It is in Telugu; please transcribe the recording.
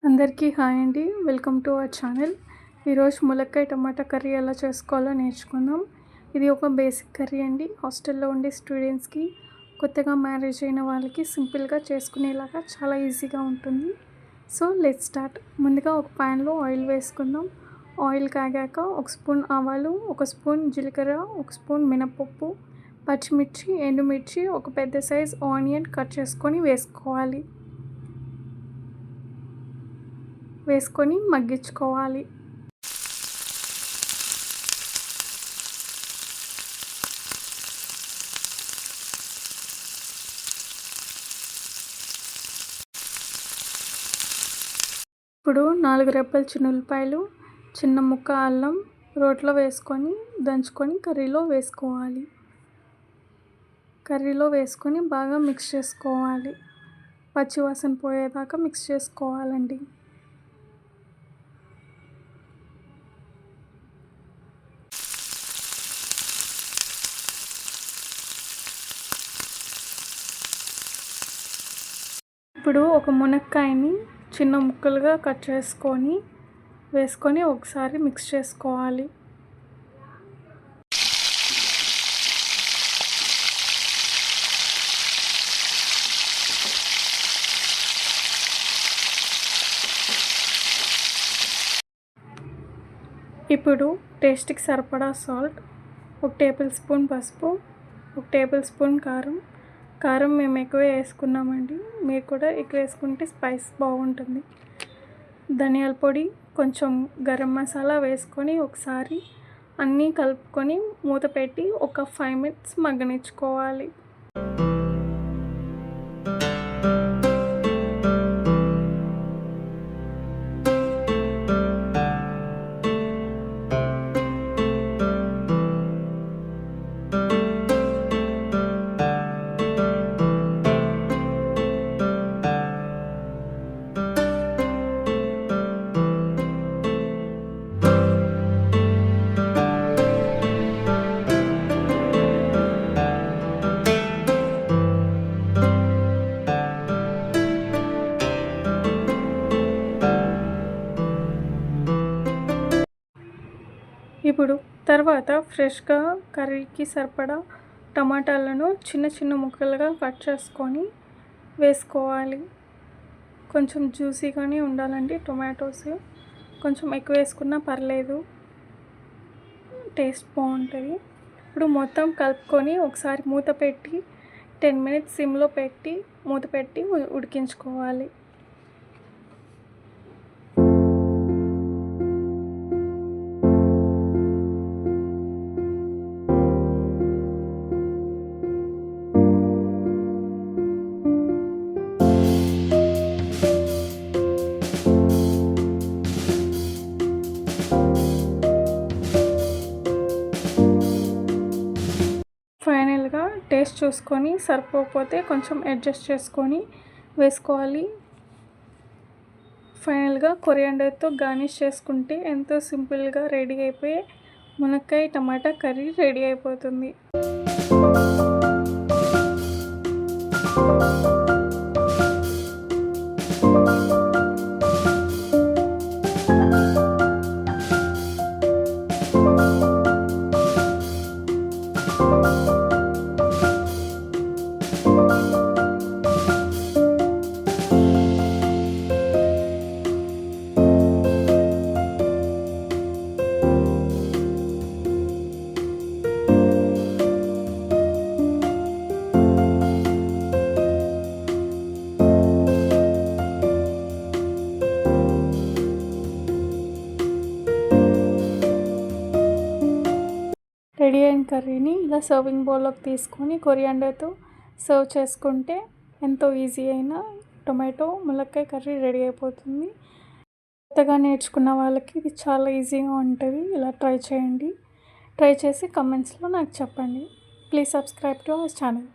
అందరికీ హాయ్ అండి. Welcome to our channel. ఈరోజు ములక్కాయ టమాటా కర్రీ ఎలా చేసుకోవాలో నేర్చుకుందాం. ఇది ఒక బేసిక్ కర్రీ అండి. హాస్టల్లో ఉండే స్టూడెంట్స్కి, కొత్తగా మ్యారేజ్ అయిన వాళ్ళకి సింపుల్గా చేసుకునేలాగా చాలా ఈజీగా ఉంటుంది. So let's start. ముందుగా ఒక ప్యాన్లో ఆయిల్ వేసుకుందాం. ఆయిల్ కాగాక ఒక స్పూన్ ఆవాలు, ఒక స్పూన్ జీలకర్ర, ఒక స్పూన్ మినపప్పు, పచ్చిమిర్చి, ఎండుమిర్చి, ఒక పెద్ద సైజ్ ఆనియన్ కట్ చేసుకొని వేసుకొని మగ్గించుకోవాలి. ఇప్పుడు 4 రెబ్బల చిన్నులపాయలు, చిన్న ముక్క అల్లం రోట్లో వేసుకొని దంచుకొని కర్రీలో వేసుకొని బాగా మిక్స్ చేసుకోవాలి. పచ్చివాసన పోయేదాకా మిక్స్ చేసుకోవాలండి. ఇప్పుడు ఒక మునక్కాయని చిన్న ముక్కలుగా కట్ వేసుకొని ఒకసారి మిక్స్ చేసుకోవాలి. ఇప్పుడు టేస్ట్కి సరిపడా సాల్ట్, 1 టేబుల్ స్పూన్ పసుపు, 1 టేబుల్ స్పూన్ కారం మేము ఎక్కువ వేసుకున్నామండి. మీరు కూడా ఎక్కువ వేసుకుంటే స్పైస్ బాగుంటుంది. ధనియాల పొడి, కొంచెం గరం మసాలా వేసుకొని ఒకసారి అన్నీ కలుపుకొని మూత పెట్టి ఒక 5 మినిట్స్ మగ్గనిచ్చుకోవాలి. ఇప్పుడు తర్వాత ఫ్రెష్గా కర్రీకి సరిపడా టమాటాలను చిన్న చిన్న ముక్కలుగా కట్ చేసుకొని వేసుకోవాలి. కొంచెం జ్యూసీగానే ఉండాలండి టొమాటోస్. కొంచెం ఎక్కువ వేసుకున్నా పర్లేదు, టేస్ట్ బాగుంటుంది. ఇప్పుడు మొత్తం కలుపుకొని ఒకసారి మూత పెట్టి 10 మినిట్స్ సిమ్లో పెట్టి మూత పెట్టి ఉడికించుకోవాలి. ఫైనల్గా టేస్ట్ చూసుకొని సరిపోకపోతే కొంచెం అడ్జస్ట్ చేసుకొని వేసుకోవాలి. ఫైనల్గా కొరియాండర్తో గార్నిష్ చేసుకుంటే ఎంతో సింపుల్గా రెడీ అయిపోయే మునక్కాయ టమాటా కర్రీ రెడీ అయిపోతుంది. రెడీ అయిన కర్రీని ఇలా సర్వింగ్ బౌల్లోకి తీసుకొని కొరియాండర్తో సర్వ్ చేసుకుంటే ఎంతో ఈజీ అయిన టొమాటో ములక్కాయ కర్రీ రెడీ అయిపోతుంది. కొత్తగా నేర్చుకున్న వాళ్ళకి ఇది చాలా ఈజీగా ఉంటుంది. ఇలా ట్రై చేయండి. ట్రై చేసి కమెంట్స్లో నాకు చెప్పండి. Please subscribe to our channel.